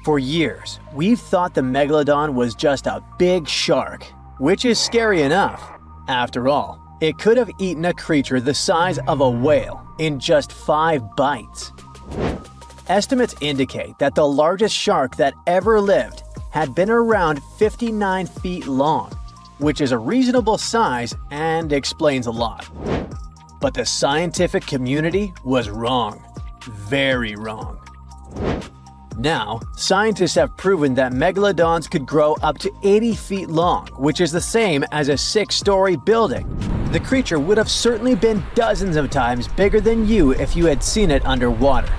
For years, we've thought the megalodon was just a big shark, which is scary enough. After all, it could have eaten a creature the size of a whale in just 5 bites. Estimates indicate that the largest shark that ever lived had been around 59 feet long, which is a reasonable size and explains a lot. But the scientific community was wrong. Very wrong. Now, scientists have proven that megalodons could grow up to 80 feet long, which is the same as a 6-story building. The creature would have certainly been dozens of times bigger than you if you had seen it underwater.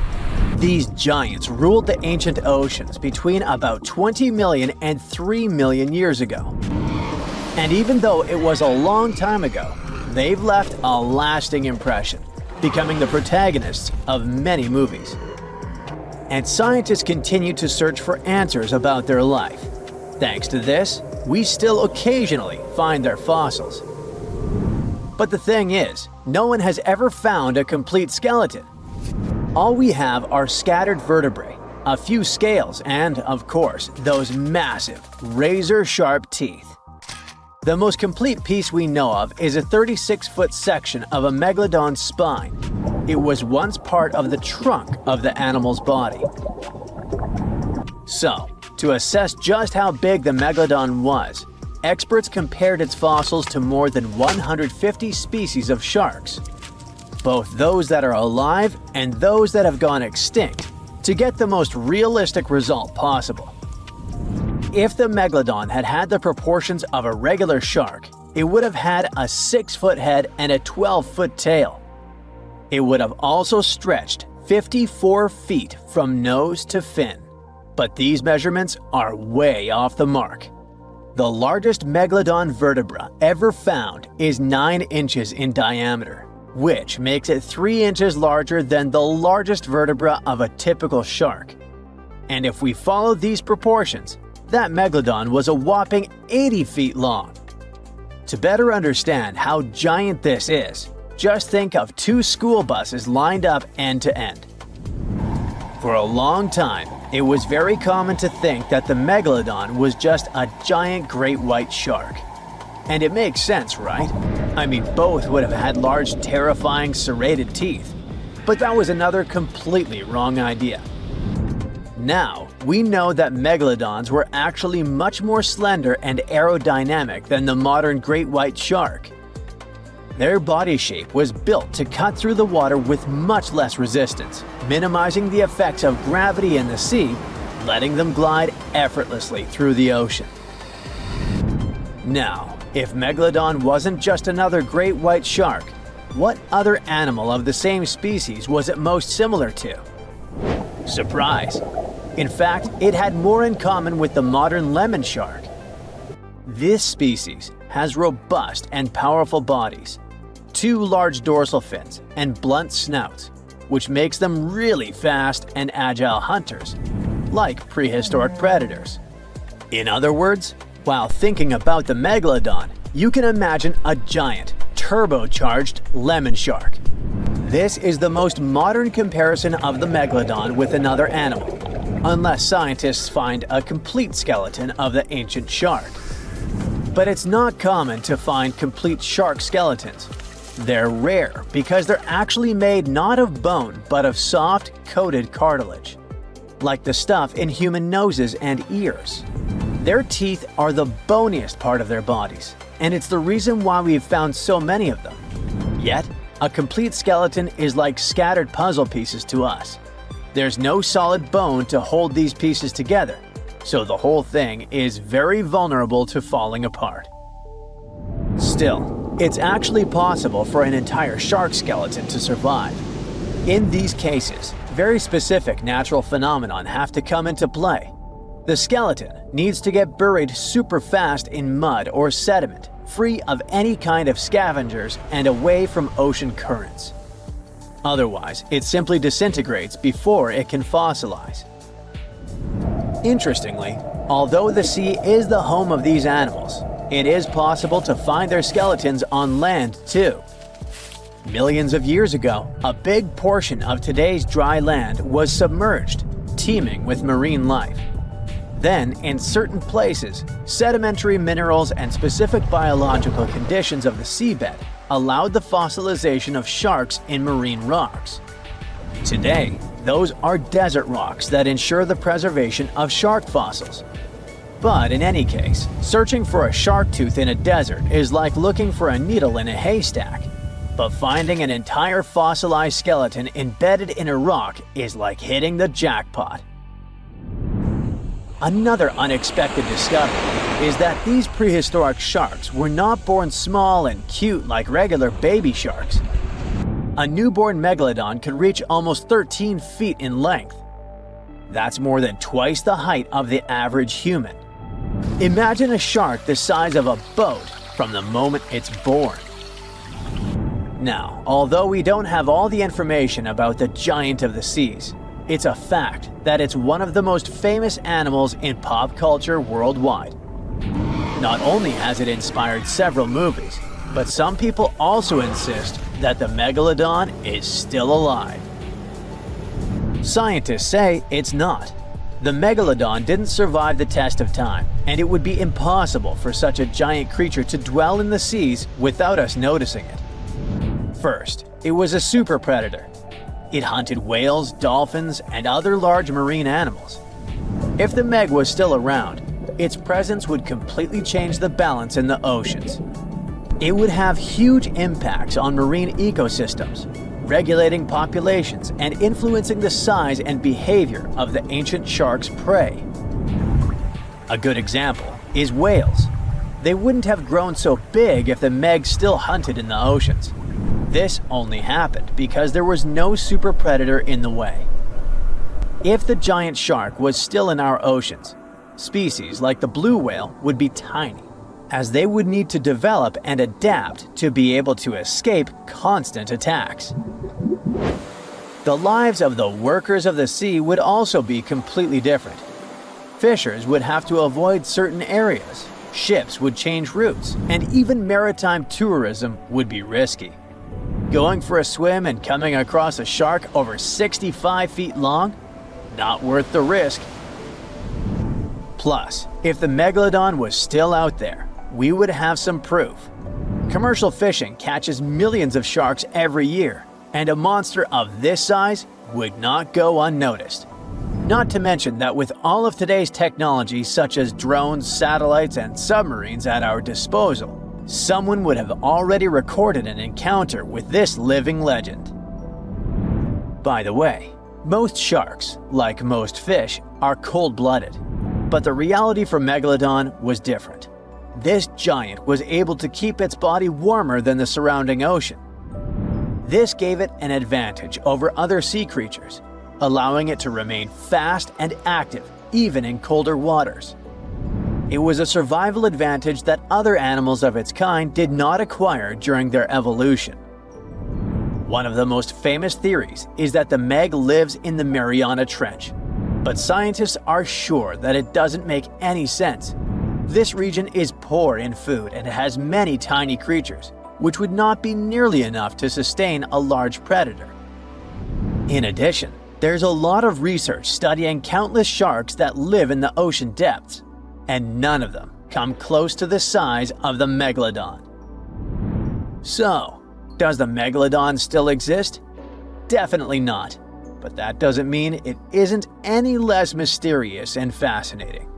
These giants ruled the ancient oceans between about 20 million and 3 million years ago. And even though it was a long time ago, they've left a lasting impression, becoming the protagonists of many movies. And scientists continue to search for answers about their life. Thanks to this, we still occasionally find their fossils. But the thing is, no one has ever found a complete skeleton. All we have are scattered vertebrae, a few scales, and, of course, those massive, razor-sharp teeth. The most complete piece we know of is a 36-foot section of a megalodon's spine. It was once part of the trunk of the animal's body. So, to assess just how big the megalodon was, experts compared its fossils to more than 150 species of sharks, both those that are alive and those that have gone extinct, to get the most realistic result possible. If the megalodon had had the proportions of a regular shark, it would have had a 6-foot head and a 12-foot tail. It would have also stretched 54 feet from nose to fin. But these measurements are way off the mark. The largest megalodon vertebra ever found is 9 inches in diameter, which makes it 3 inches larger than the largest vertebra of a typical shark. And if we follow these proportions, that megalodon was a whopping 80 feet long. To better understand how giant this is, just think of 2 school buses lined up end to end. For a long time, it was very common to think that the megalodon was just a giant great white shark. And it makes sense, right? I mean, both would have had large, terrifying, serrated teeth. But that was another completely wrong idea. Now, we know that megalodons were actually much more slender and aerodynamic than the modern great white shark. Their body shape was built to cut through the water with much less resistance, minimizing the effects of gravity in the sea, letting them glide effortlessly through the ocean. Now, if Megalodon wasn't just another great white shark, what other animal of the same species was it most similar to? Surprise! In fact, it had more in common with the modern lemon shark. This species has robust and powerful bodies, 2 large dorsal fins, and blunt snouts, which makes them really fast and agile hunters, like prehistoric predators. In other words, while thinking about the megalodon, you can imagine a giant, turbocharged lemon shark. This is the most modern comparison of the megalodon with another animal, unless scientists find a complete skeleton of the ancient shark. But it's not common to find complete shark skeletons. They're rare because they're actually made not of bone but of soft, coated cartilage, like the stuff in human noses and ears. Their teeth are the boniest part of their bodies, and it's the reason why we've found so many of them. Yet, a complete skeleton is like scattered puzzle pieces to us. There's no solid bone to hold these pieces together, so the whole thing is very vulnerable to falling apart. Still, it's actually possible for an entire shark skeleton to survive. In these cases, very specific natural phenomena have to come into play. The skeleton needs to get buried super fast in mud or sediment, free of any kind of scavengers and away from ocean currents. Otherwise, it simply disintegrates before it can fossilize. Interestingly, although the sea is the home of these animals, it is possible to find their skeletons on land too. Millions of years ago, a big portion of today's dry land was submerged, teeming with marine life. Then, in certain places, sedimentary minerals and specific biological conditions of the seabed allowed the fossilization of sharks in marine rocks. Today, those are desert rocks that ensure the preservation of shark fossils. But in any case, searching for a shark tooth in a desert is like looking for a needle in a haystack. But finding an entire fossilized skeleton embedded in a rock is like hitting the jackpot. Another unexpected discovery is that these prehistoric sharks were not born small and cute like regular baby sharks. A newborn megalodon could reach almost 13 feet in length. That's more than twice the height of the average human. Imagine a shark the size of a boat from the moment it's born. Now, although we don't have all the information about the giant of the seas, it's a fact that it's one of the most famous animals in pop culture worldwide. Not only has it inspired several movies, but some people also insist that the megalodon is still alive. Scientists say it's not. The megalodon didn't survive the test of time, and it would be impossible for such a giant creature to dwell in the seas without us noticing it. First, it was a super predator. It hunted whales, dolphins, and other large marine animals. If the Meg was still around, its presence would completely change the balance in the oceans. It would have huge impacts on marine ecosystems, regulating populations and influencing the size and behavior of the ancient shark's prey. A good example is whales. They wouldn't have grown so big if the Meg still hunted in the oceans. This only happened because there was no super predator in the way. If the giant shark was still in our oceans, species like the blue whale would be tiny, as they would need to develop and adapt to be able to escape constant attacks. The lives of the workers of the sea would also be completely different. Fishers would have to avoid certain areas, ships would change routes, and even maritime tourism would be risky. Going for a swim and coming across a shark over 65 feet long? Not worth the risk. Plus, if the megalodon was still out there, we would have some proof. Commercial fishing catches millions of sharks every year, and a monster of this size would not go unnoticed. Not to mention that with all of today's technology such as drones, satellites, and submarines at our disposal, someone would have already recorded an encounter with this living legend. By the way, most sharks, like most fish, are cold-blooded. But the reality for Megalodon was different. This giant was able to keep its body warmer than the surrounding ocean. This gave it an advantage over other sea creatures, allowing it to remain fast and active even in colder waters. It was a survival advantage that other animals of its kind did not acquire during their evolution. One of the most famous theories is that the Meg lives in the Mariana Trench, but scientists are sure that it doesn't make any sense. This region is poor in food and has many tiny creatures, which would not be nearly enough to sustain a large predator. In addition, there's a lot of research studying countless sharks that live in the ocean depths, and none of them come close to the size of the megalodon. So, does the megalodon still exist? Definitely not, but that doesn't mean it isn't any less mysterious and fascinating.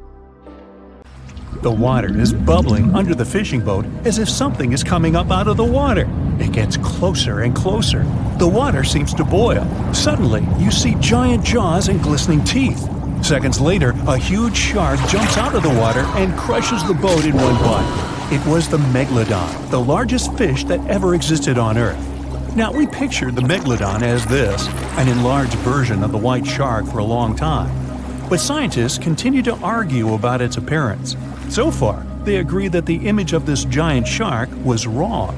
The water is bubbling under the fishing boat as if something is coming up out of the water. It gets closer and closer. The water seems to boil. Suddenly, you see giant jaws and glistening teeth. Seconds later, a huge shark jumps out of the water and crushes the boat in one bite. It was the megalodon, the largest fish that ever existed on Earth. Now, we pictured the megalodon as this, an enlarged version of the white shark for a long time. But scientists continue to argue about its appearance. So far, they agree that the image of this giant shark was wrong.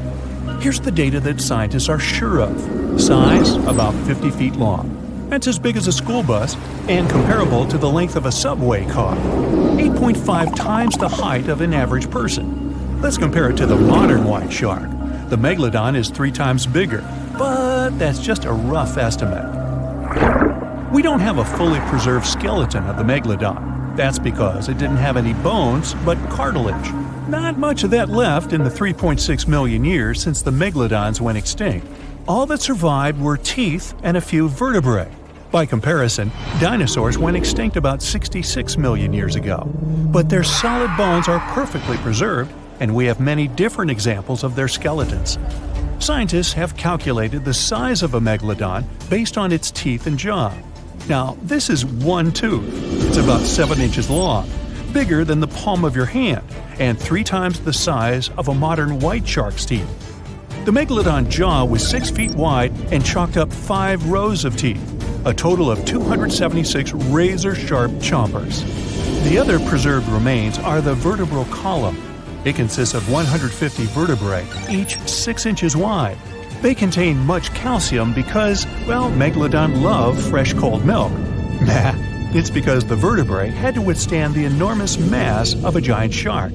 Here's the data that scientists are sure of. Size, about 50 feet long. That's as big as a school bus and comparable to the length of a subway car. 8.5 times the height of an average person. Let's compare it to the modern white shark. The megalodon is 3 times bigger, but that's just a rough estimate. We don't have a fully preserved skeleton of the megalodon. That's because it didn't have any bones, but cartilage. Not much of that left in the 3.6 million years since the megalodons went extinct. All that survived were teeth and a few vertebrae. By comparison, dinosaurs went extinct about 66 million years ago. But their solid bones are perfectly preserved, and we have many different examples of their skeletons. Scientists have calculated the size of a megalodon based on its teeth and jaw. Now, this is one tooth. It's about 7 inches long, bigger than the palm of your hand, and 3 times the size of a modern white shark's teeth. The megalodon jaw was 6 feet wide and chalked up 5 rows of teeth, a total of 276 razor-sharp chompers. The other preserved remains are the vertebral column. It consists of 150 vertebrae, each 6 inches wide. They contain much calcium because, well, megalodon love fresh cold milk. Nah, it's because the vertebrae had to withstand the enormous mass of a giant shark.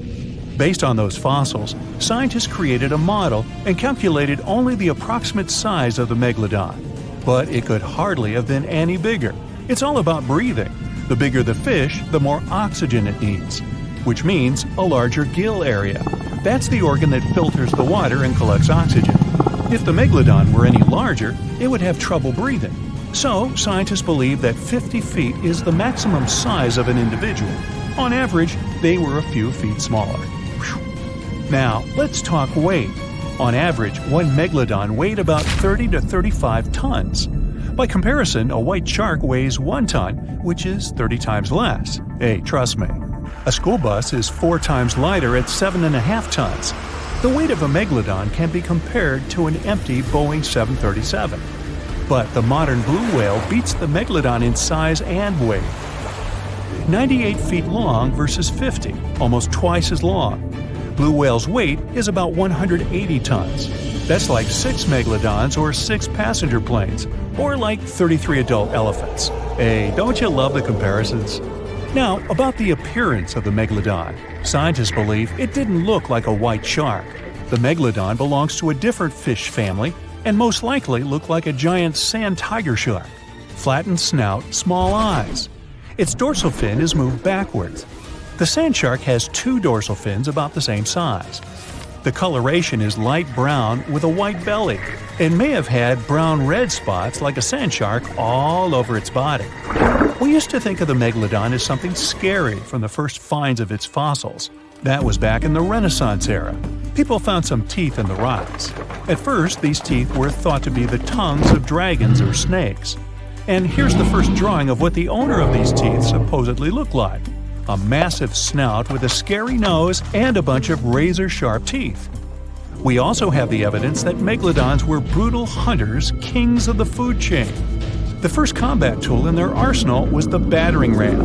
Based on those fossils, scientists created a model and calculated only the approximate size of the megalodon. But it could hardly have been any bigger. It's all about breathing. The bigger the fish, the more oxygen it needs, which means a larger gill area. That's the organ that filters the water and collects oxygen. If the megalodon were any larger, it would have trouble breathing. So, scientists believe that 50 feet is the maximum size of an individual. On average, they were a few feet smaller. Whew. Now, let's talk weight. On average, one megalodon weighed about 30 to 35 tons. By comparison, a white shark weighs 1 ton, which is 30 times less. Hey, trust me. A school bus is 4 times lighter at 7.5 tons. The weight of a megalodon can be compared to an empty Boeing 737. But the modern blue whale beats the megalodon in size and weight. 98 feet long versus 50, almost twice as long. Blue whale's weight is about 180 tons. That's like 6 megalodons or 6 passenger planes, or like 33 adult elephants. Hey, don't you love the comparisons? Now, about the appearance of the megalodon. Scientists believe it didn't look like a white shark. The megalodon belongs to a different fish family and most likely looked like a giant sand tiger shark. Flattened snout, small eyes. Its dorsal fin is moved backwards. The sand shark has 2 dorsal fins about the same size. The coloration is light brown with a white belly. It may have had brown-red spots like a sand shark all over its body. We used to think of the megalodon as something scary from the first finds of its fossils. That was back in the Renaissance era. People found some teeth in the rocks. At first, these teeth were thought to be the tongues of dragons or snakes. And here's the first drawing of what the owner of these teeth supposedly looked like. A massive snout with a scary nose and a bunch of razor-sharp teeth. We also have the evidence that megalodons were brutal hunters, kings of the food chain. The first combat tool in their arsenal was the battering ram.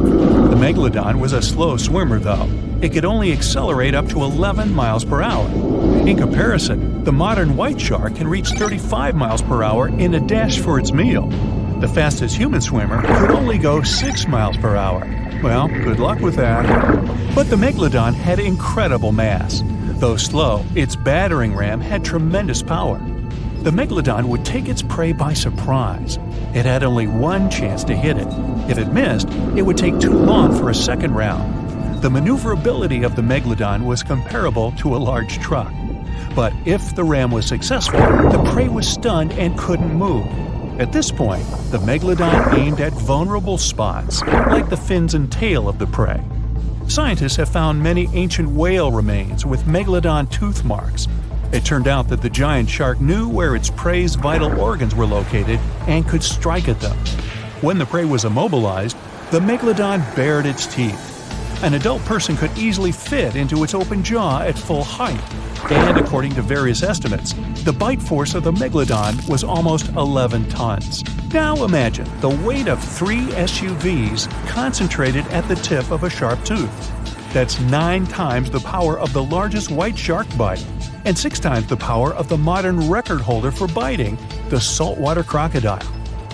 The megalodon was a slow swimmer, though. It could only accelerate up to 11 miles per hour. In comparison, the modern white shark can reach 35 miles per hour in a dash for its meal. The fastest human swimmer could only go 6 miles per hour. Well, good luck with that. But the megalodon had incredible mass. Though slow, its battering ram had tremendous power. The megalodon would take its prey by surprise. It had only one chance to hit it. If it missed, it would take too long for a second round. The maneuverability of the megalodon was comparable to a large truck. But if the ram was successful, the prey was stunned and couldn't move. At this point, the megalodon aimed at vulnerable spots, like the fins and tail of the prey. Scientists have found many ancient whale remains with megalodon tooth marks. It turned out that the giant shark knew where its prey's vital organs were located and could strike at them. When the prey was immobilized, the megalodon bared its teeth. An adult person could easily fit into its open jaw at full height. And according to various estimates, the bite force of the megalodon was almost 11 tons. Now imagine the weight of 3 SUVs concentrated at the tip of a sharp tooth. That's 9 times the power of the largest white shark bite, and 6 times the power of the modern record holder for biting, the saltwater crocodile.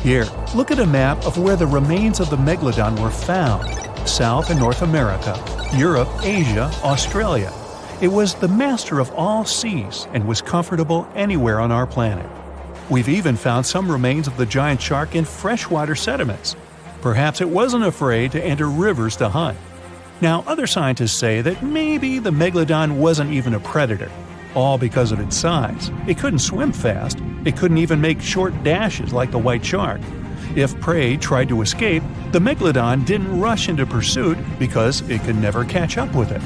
Here, look at a map of where the remains of the megalodon were found. South and North America, Europe, Asia, Australia. It was the master of all seas and was comfortable anywhere on our planet. We've even found some remains of the giant shark in freshwater sediments. Perhaps it wasn't afraid to enter rivers to hunt. Now, other scientists say that maybe the megalodon wasn't even a predator, all because of its size. It couldn't swim fast, it couldn't even make short dashes like the white shark. If prey tried to escape, the megalodon didn't rush into pursuit because it could never catch up with it.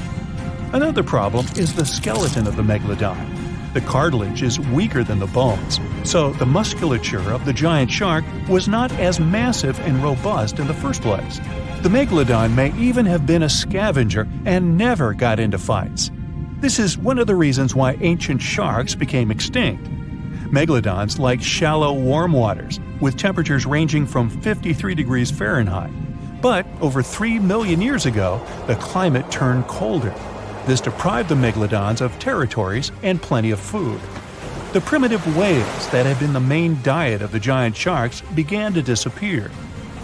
Another problem is the skeleton of the megalodon. The cartilage is weaker than the bones, so the musculature of the giant shark was not as massive and robust in the first place. The megalodon may even have been a scavenger and never got into fights. This is one of the reasons why ancient sharks became extinct. Megalodons like shallow, warm waters, with temperatures ranging from 53 degrees Fahrenheit. But over 3 million years ago, the climate turned colder. This deprived the megalodons of territories and plenty of food. The primitive whales that had been the main diet of the giant sharks began to disappear.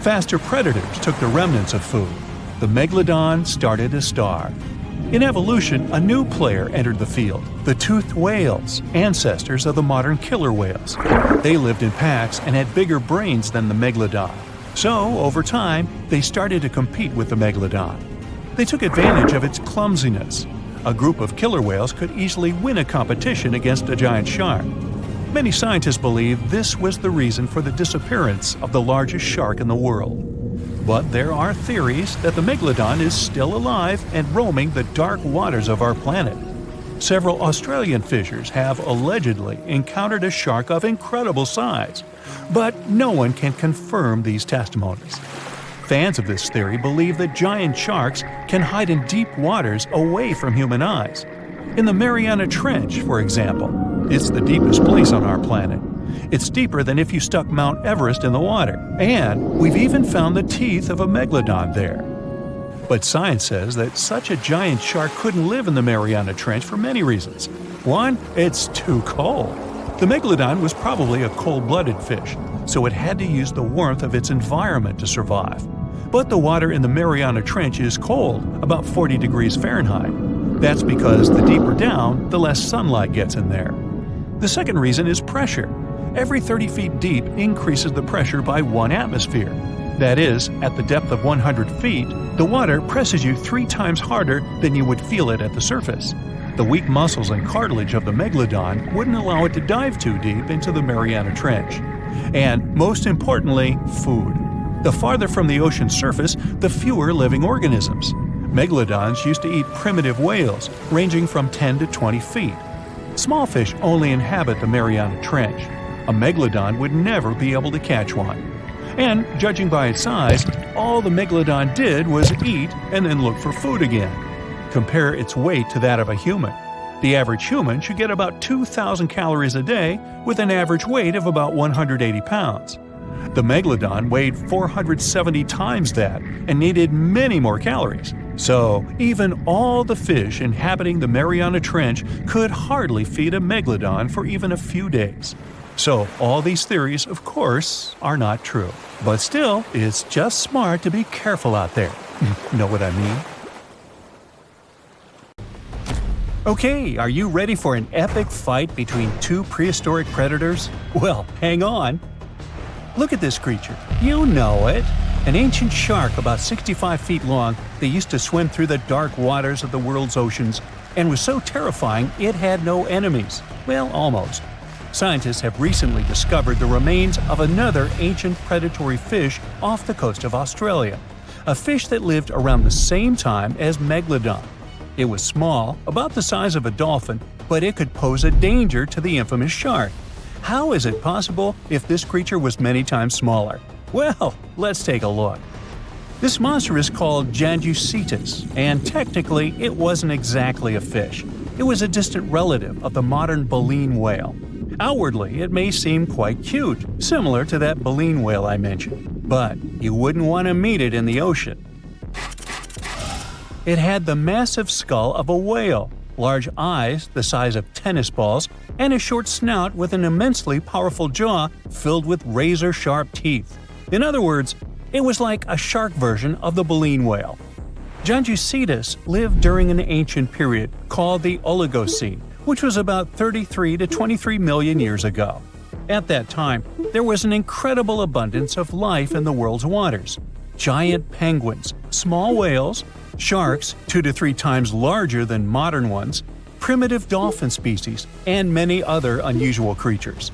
Faster predators took the remnants of food. The megalodon started to starve. In evolution, a new player entered the field, the toothed whales, ancestors of the modern killer whales. They lived in packs and had bigger brains than the megalodon. So, over time, they started to compete with the megalodon. They took advantage of its clumsiness. A group of killer whales could easily win a competition against a giant shark. Many scientists believe this was the reason for the disappearance of the largest shark in the world. But there are theories that the megalodon is still alive and roaming the dark waters of our planet. Several Australian fishers have allegedly encountered a shark of incredible size, but no one can confirm these testimonies. Fans of this theory believe that giant sharks can hide in deep waters away from human eyes. In the Mariana Trench, for example, it's the deepest place on our planet. It's deeper than if you stuck Mount Everest in the water, and we've even found the teeth of a megalodon there. But science says that such a giant shark couldn't live in the Mariana Trench for many reasons. One, it's too cold. The megalodon was probably a cold-blooded fish, so it had to use the warmth of its environment to survive. But the water in the Mariana Trench is cold, about 40 degrees Fahrenheit. That's because the deeper down, the less sunlight gets in there. The second reason is pressure. Every 30 feet deep increases the pressure by 1 atmosphere. That is, at the depth of 100 feet, the water presses you 3 times harder than you would feel it at the surface. The weak muscles and cartilage of the megalodon wouldn't allow it to dive too deep into the Mariana Trench. And, most importantly, food. The farther from the ocean's surface, the fewer living organisms. Megalodons used to eat primitive whales, ranging from 10 to 20 feet. Small fish only inhabit the Mariana Trench. A megalodon would never be able to catch one. And, judging by its size, all the megalodon did was eat and then look for food again. Compare its weight to that of a human. The average human should get about 2,000 calories a day with an average weight of about 180 pounds. The megalodon weighed 470 times that and needed many more calories. So, even all the fish inhabiting the Mariana Trench could hardly feed a megalodon for even a few days. So, all these theories, of course, are not true. But still, it's just smart to be careful out there. Know what I mean? Okay, are you ready for an epic fight between 2 prehistoric predators? Well, hang on. Look at this creature. You know it. An ancient shark about 65 feet long that used to swim through the dark waters of the world's oceans and was so terrifying it had no enemies. Well, almost. Scientists have recently discovered the remains of another ancient predatory fish off the coast of Australia, a fish that lived around the same time as Megalodon. It was small, about the size of a dolphin, but it could pose a danger to the infamous shark. How is it possible if this creature was many times smaller? Well, let's take a look. This monster is called Janjucetus, and technically it wasn't exactly a fish. It was a distant relative of the modern baleen whale. Outwardly, it may seem quite cute, similar to that baleen whale I mentioned, but you wouldn't want to meet it in the ocean. It had the massive skull of a whale, large eyes the size of tennis balls, and a short snout with an immensely powerful jaw filled with razor-sharp teeth. In other words, it was like a shark version of the baleen whale. Janjucetus lived during an ancient period called the Oligocene, which was about 33 to 23 million years ago. At that time, there was an incredible abundance of life in the world's waters. giant penguins, small whales, sharks 2 to 3 times larger than modern ones, primitive dolphin species, and many other unusual creatures.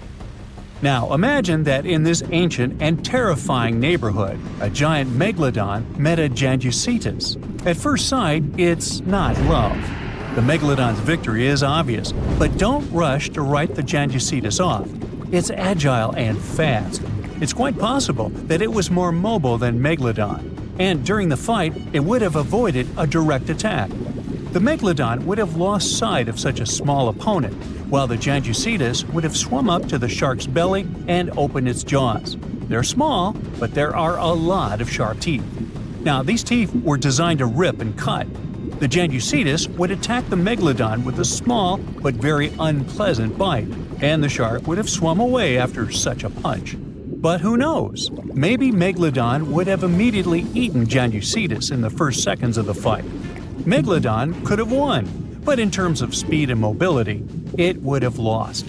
Now imagine that in this ancient and terrifying neighborhood, a giant megalodon met a Janjucetus. At first sight, it's not love. The megalodon's victory is obvious, but don't rush to write the Janjucetus off. It's agile and fast. It's quite possible that it was more mobile than Megalodon, and during the fight, it would have avoided a direct attack. The Megalodon would have lost sight of such a small opponent, while the Janjucetus would have swum up to the shark's belly and opened its jaws. They're small, but there are a lot of sharp teeth. Now, these teeth were designed to rip and cut. The Janjucetus would attack the Megalodon with a small but very unpleasant bite, and the shark would have swum away after such a punch. But who knows? Maybe Megalodon would have immediately eaten Janjucetus in the first seconds of the fight. Megalodon could have won, but in terms of speed and mobility, it would have lost.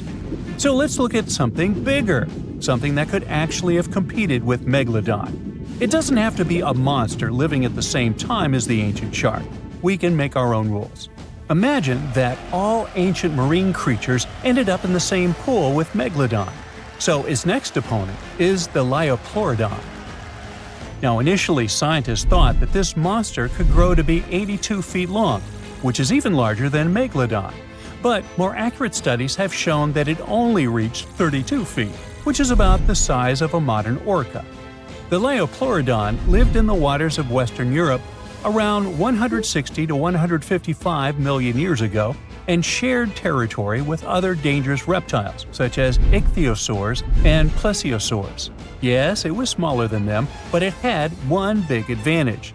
So let's look at something bigger, something that could actually have competed with Megalodon. It doesn't have to be a monster living at the same time as the ancient shark. We can make our own rules. Imagine that all ancient marine creatures ended up in the same pool with Megalodon. So its next opponent is the Liopleurodon. Now initially scientists thought that this monster could grow to be 82 feet long, which is even larger than Megalodon. But more accurate studies have shown that it only reached 32 feet, which is about the size of a modern orca. The Liopleurodon lived in the waters of Western Europe around 160 to 155 million years ago and shared territory with other dangerous reptiles such as ichthyosaurs and plesiosaurs. Yes, it was smaller than them, but it had one big advantage.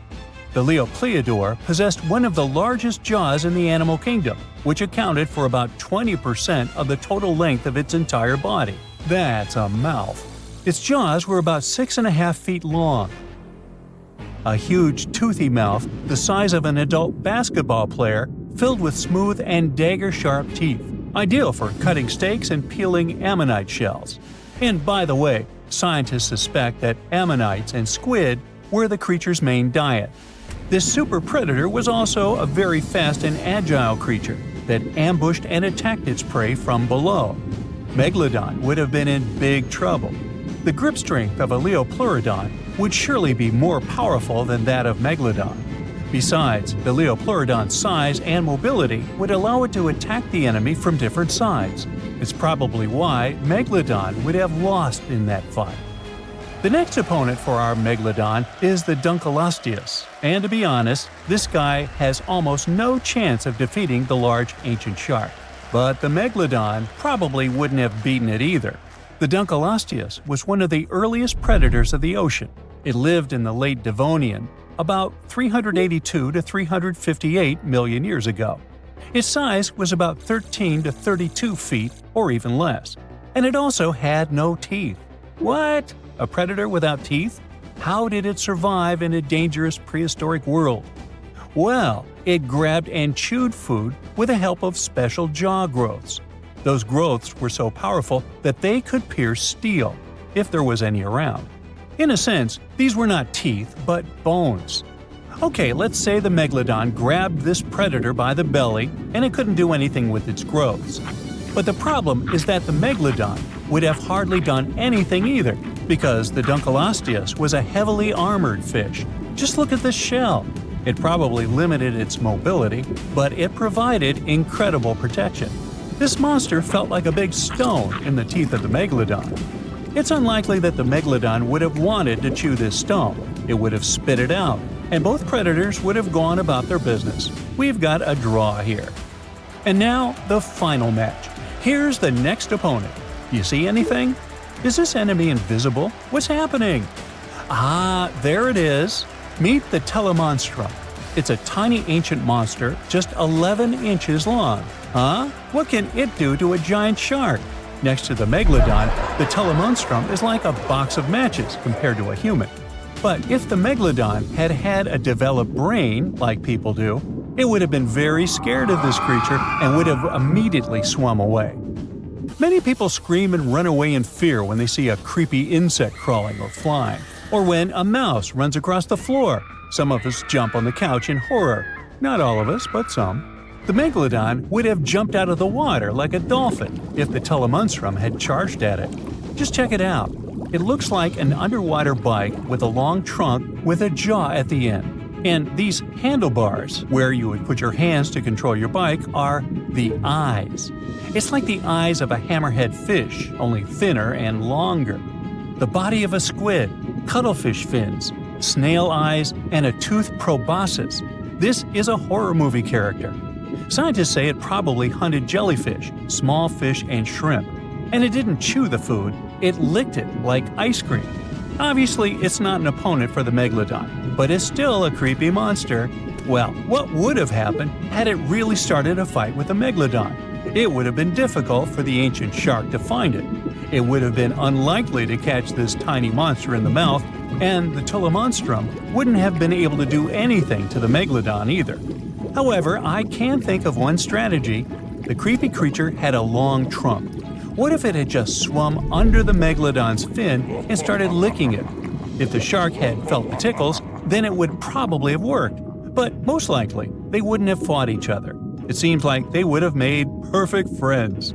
The Liopleurodon possessed one of the largest jaws in the animal kingdom, which accounted for about 20% of the total length of its entire body. That's a mouth. Its jaws were about 6.5 feet long. A huge, toothy mouth the size of an adult basketball player filled with smooth and dagger-sharp teeth, ideal for cutting steaks and peeling ammonite shells. And by the way, scientists suspect that ammonites and squid were the creature's main diet. This super predator was also a very fast and agile creature that ambushed and attacked its prey from below. Megalodon would have been in big trouble. The grip strength of a Liopleurodon would surely be more powerful than that of Megalodon. Besides, the Liopleurodon's size and mobility would allow it to attack the enemy from different sides. It's probably why Megalodon would have lost in that fight. The next opponent for our Megalodon is the Dunkleosteus, and to be honest, this guy has almost no chance of defeating the large ancient shark. But the Megalodon probably wouldn't have beaten it either. The Dunkleosteus was one of the earliest predators of the ocean. It lived in the late Devonian, about 382 to 358 million years ago. Its size was about 13 to 32 feet or even less, and it also had no teeth. What? A predator without teeth? How did it survive in a dangerous prehistoric world? Well, it grabbed and chewed food with the help of special jaw growths. Those growths were so powerful that they could pierce steel, if there was any around. In a sense, these were not teeth, but bones. Okay, let's say the Megalodon grabbed this predator by the belly and it couldn't do anything with its growths. But the problem is that the Megalodon would have hardly done anything either, because the Dunkleosteus was a heavily armored fish. Just look at this shell. It probably limited its mobility, but it provided incredible protection. This monster felt like a big stone in the teeth of the Megalodon. It's unlikely that the Megalodon would have wanted to chew this stone. It would have spit it out, and both predators would have gone about their business. We've got a draw here. And now, the final match. Here's the next opponent. You see anything? Is this enemy invisible? What's happening? Ah, there it is. Meet the Tully Monster. It's a tiny ancient monster, just 11 inches long. Huh? What can it do to a giant shark? Next to the Megalodon, the Tully Monster is like a box of matches compared to a human. But if the Megalodon had had a developed brain, like people do, it would have been very scared of this creature and would have immediately swum away. Many people scream and run away in fear when they see a creepy insect crawling or flying, Or when a mouse runs across the floor. Some of us jump on the couch in horror. Not all of us, but some. The megalodon would have jumped out of the water like a dolphin if the Tully Monster had charged at it. Just check it out. It looks like an underwater bike with a long trunk with a jaw at the end. And these handlebars, where you would put your hands to control your bike, are the eyes. It's like the eyes of a hammerhead fish, only thinner and longer. The body of a squid, cuttlefish fins, snail eyes, and a toothed proboscis. This is a horror movie character. Scientists say it probably hunted jellyfish, small fish, and shrimp. And it didn't chew the food, it licked it like ice cream. Obviously, it's not an opponent for the megalodon, but it's still a creepy monster. Well, what would have happened had it really started a fight with the megalodon? It would have been difficult for the ancient shark to find it. It would have been unlikely to catch this tiny monster in the mouth, and the Tully Monster wouldn't have been able to do anything to the megalodon either. However, I can think of one strategy. The creepy creature had a long trunk. What if it had just swum under the megalodon's fin and started licking it? If the shark had felt the tickles, then it would probably have worked. But most likely, they wouldn't have fought each other. It seems like they would have made perfect friends.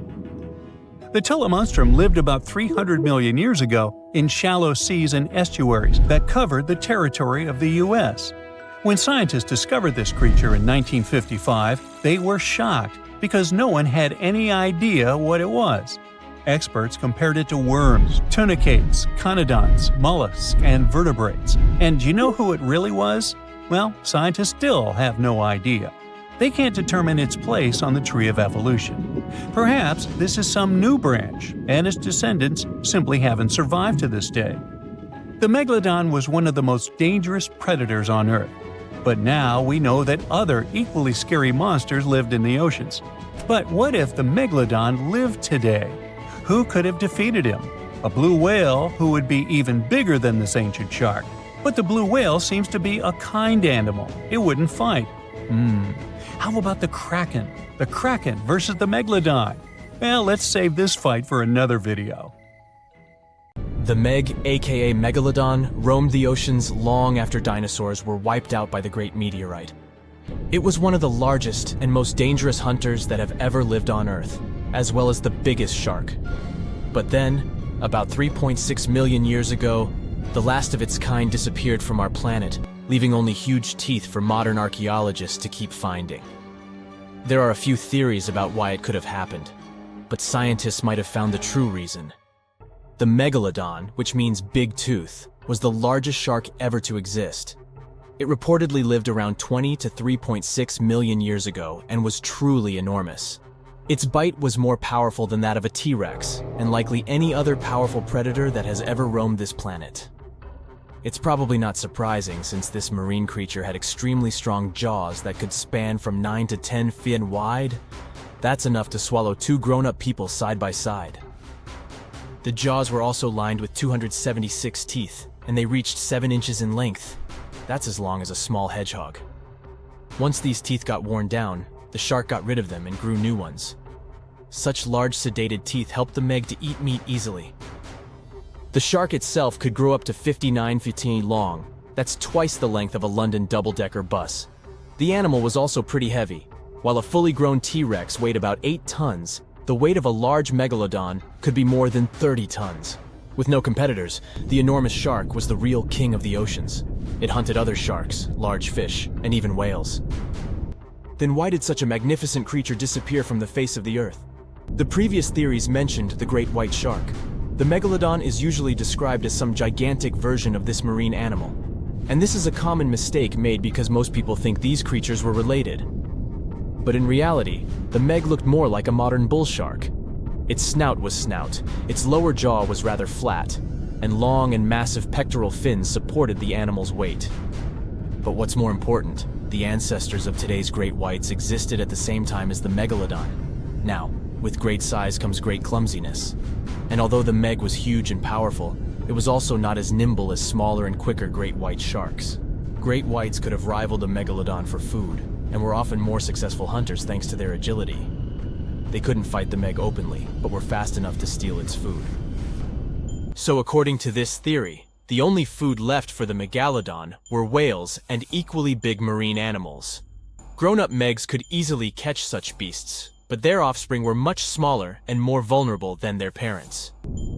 The Tully Monster lived about 300 million years ago in shallow seas and estuaries that covered the territory of the U.S. When scientists discovered this creature in 1955, they were shocked because no one had any idea what it was. Experts compared it to worms, tunicates, conodonts, mollusks, and vertebrates. And do you know who it really was? Well, scientists still have no idea. They can't determine its place on the tree of evolution. Perhaps this is some new branch, and its descendants simply haven't survived to this day. The megalodon was one of the most dangerous predators on Earth. But now we know that other equally scary monsters lived in the oceans. But what if the megalodon lived today? Who could have defeated him? A blue whale who would be even bigger than this ancient shark. But the blue whale seems to be a kind animal. It wouldn't fight. How about the kraken? The kraken versus the megalodon? Well, let's save this fight for another video. The Meg, aka Megalodon, roamed the oceans long after dinosaurs were wiped out by the Great Meteorite. It was one of the largest and most dangerous hunters that have ever lived on Earth, as well as the biggest shark. But then, about 3.6 million years ago, the last of its kind disappeared from our planet, leaving only huge teeth for modern archaeologists to keep finding. There are a few theories about why it could have happened, but scientists might have found the true reason. The Megalodon, which means big tooth, was the largest shark ever to exist. It reportedly lived around 20 to 3.6 million years ago and was truly enormous. Its bite was more powerful than that of a T-Rex, and likely any other powerful predator that has ever roamed this planet. It's probably not surprising since this marine creature had extremely strong jaws that could span from 9 to 10 feet wide. That's enough to swallow two grown-up people side by side. The jaws were also lined with 276 teeth, and they reached 7 inches in length. That's as long as a small hedgehog. Once these teeth got worn down, the shark got rid of them and grew new ones. Such large sedated teeth helped the Meg to eat meat easily. The shark itself could grow up to 59 feet long. That's twice the length of a London double-decker bus. The animal was also pretty heavy. While a fully grown T-Rex weighed about 8 tons, the weight of a large megalodon could be more than 30 tons. With no competitors, the enormous shark was the real king of the oceans. It hunted other sharks, large fish, and even whales. Then why did such a magnificent creature disappear from the face of the Earth? The previous theories mentioned the great white shark. The megalodon is usually described as some gigantic version of this marine animal. And this is a common mistake made because most people think these creatures were related. But in reality, the Meg looked more like a modern bull shark. Its snout was snout, its lower jaw was rather flat, and long and massive pectoral fins supported the animal's weight. But what's more important, the ancestors of today's great whites existed at the same time as the megalodon. Now, with great size comes great clumsiness. And although the Meg was huge and powerful, it was also not as nimble as smaller and quicker great white sharks. Great whites could have rivaled the megalodon for food, and were often more successful hunters thanks to their agility. They couldn't fight the Meg openly, but were fast enough to steal its food. So according to this theory, The only food left for the megalodon were whales and equally big marine animals. Grown-up megs could easily catch such beasts, but their offspring were much smaller and more vulnerable than their parents.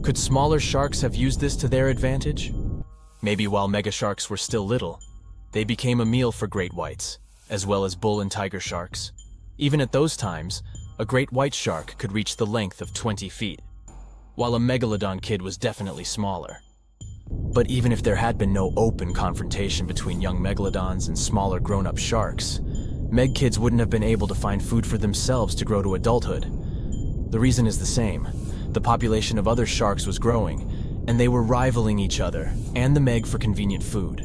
Could smaller sharks have used this to their advantage? Maybe while megasharks were still little, they became a meal for great whites, as well as bull and tiger sharks. Even at those times, a great white shark could reach the length of 20 feet, while a megalodon kid was definitely smaller. But even if there had been no open confrontation between young megalodons and smaller grown-up sharks, meg kids wouldn't have been able to find food for themselves to grow to adulthood. The reason is the same. The population of other sharks was growing, and they were rivaling each other and the meg for convenient food.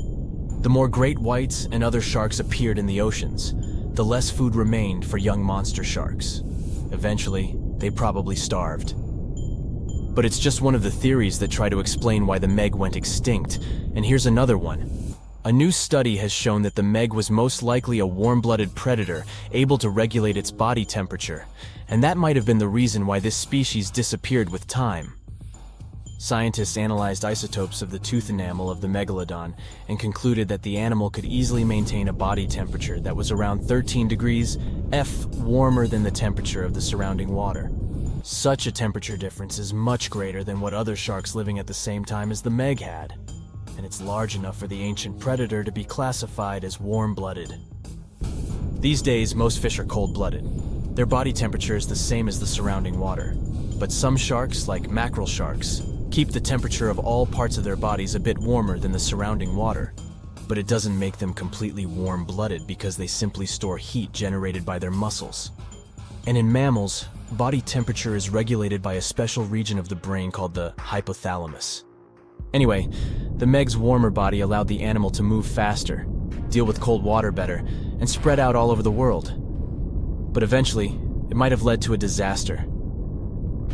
The more great whites and other sharks appeared in the oceans, the less food remained for young monster sharks. Eventually, they probably starved. But it's just one of the theories that try to explain why the meg went extinct, and here's another one. A new study has shown that the meg was most likely a warm-blooded predator able to regulate its body temperature, and that might have been the reason why this species disappeared with time. Scientists analyzed isotopes of the tooth enamel of the megalodon and concluded that the animal could easily maintain a body temperature that was around 13 degrees F warmer than the temperature of the surrounding water. Such a temperature difference is much greater than what other sharks living at the same time as the meg had, and it's large enough for the ancient predator to be classified as warm-blooded. These days, most fish are cold-blooded. Their body temperature is the same as the surrounding water, but some sharks, like mackerel sharks, keep the temperature of all parts of their bodies a bit warmer than the surrounding water. But it doesn't make them completely warm-blooded because they simply store heat generated by their muscles. And in mammals, body temperature is regulated by a special region of the brain called the hypothalamus. Anyway, the meg's warmer body allowed the animal to move faster, deal with cold water better, and spread out all over the world. But eventually, it might have led to a disaster.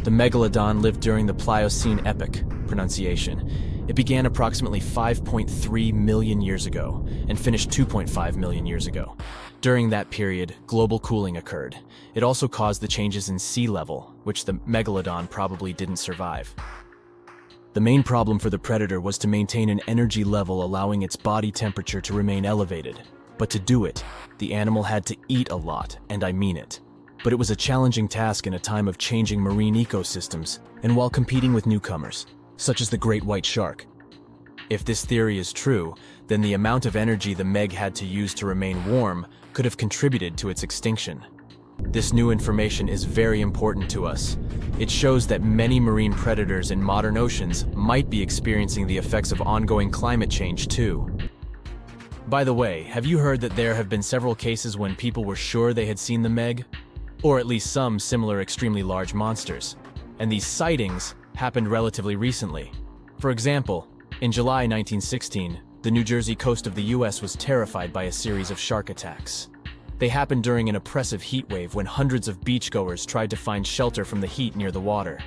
The megalodon lived during the Pliocene epoch, pronunciation. It began approximately 5.3 million years ago and finished 2.5 million years ago. During that period, global cooling occurred. It also caused the changes in sea level, which the megalodon probably didn't survive. The main problem for the predator was to maintain an energy level allowing its body temperature to remain elevated. But to do it, the animal had to eat a lot, and I mean it. But it was a challenging task in a time of changing marine ecosystems, and while competing with newcomers, such as the great white shark. If this theory is true, then the amount of energy the meg had to use to remain warm could have contributed to its extinction. This new information is very important to us. It shows that many marine predators in modern oceans might be experiencing the effects of ongoing climate change too. By the way, have you heard that there have been several cases when people were sure they had seen the meg? Or at least some similar extremely large monsters. And these sightings happened relatively recently. For example, in July 1916, the New Jersey coast of the US was terrified by a series of shark attacks. They happened during an oppressive heat wave when hundreds of beachgoers tried to find shelter from the heat near the water.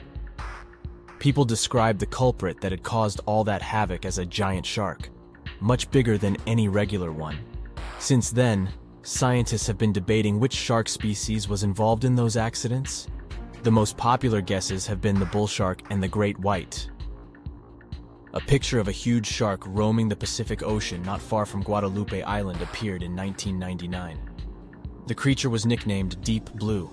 People described the culprit that had caused all that havoc as a giant shark, much bigger than any regular one. Since then, scientists have been debating which shark species was involved in those accidents. The most popular guesses have been the bull shark and the great white. A picture of a huge shark roaming the Pacific Ocean not far from Guadalupe Island appeared in 1999. The creature was nicknamed Deep Blue.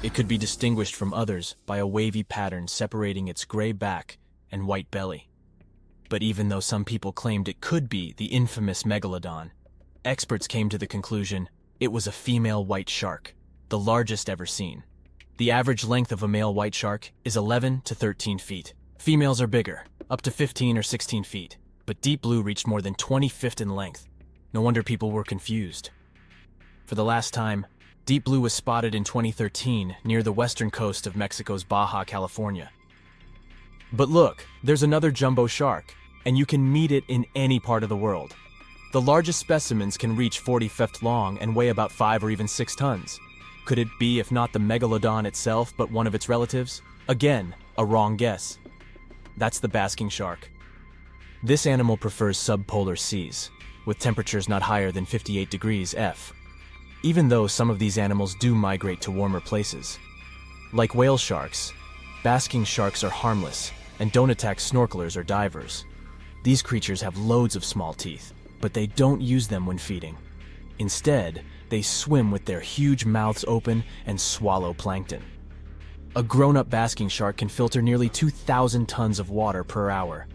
It could be distinguished from others by a wavy pattern separating its gray back and white belly. But even though some people claimed it could be the infamous megalodon, experts came to the conclusion it was a female white shark, the largest ever seen. The average length of a male white shark is 11 to 13 feet. Females are bigger, up to 15 or 16 feet, but Deep Blue reached more than 20 feet in length. No wonder people were confused. For the last time, Deep Blue was spotted in 2013 near the western coast of Mexico's Baja California. But look, there's another jumbo shark, and you can meet it in any part of the world. The largest specimens can reach 40 feet long and weigh about 5 or even 6 tons. Could it be, if not the megalodon itself, but one of its relatives? Again, a wrong guess. That's the basking shark. This animal prefers subpolar seas, with temperatures not higher than 58 degrees F. Even though some of these animals do migrate to warmer places. Like whale sharks, basking sharks are harmless and don't attack snorkelers or divers. These creatures have loads of small teeth, but they don't use them when feeding. Instead, they swim with their huge mouths open and swallow plankton. A grown-up basking shark can filter nearly 2,000 tons of water per hour.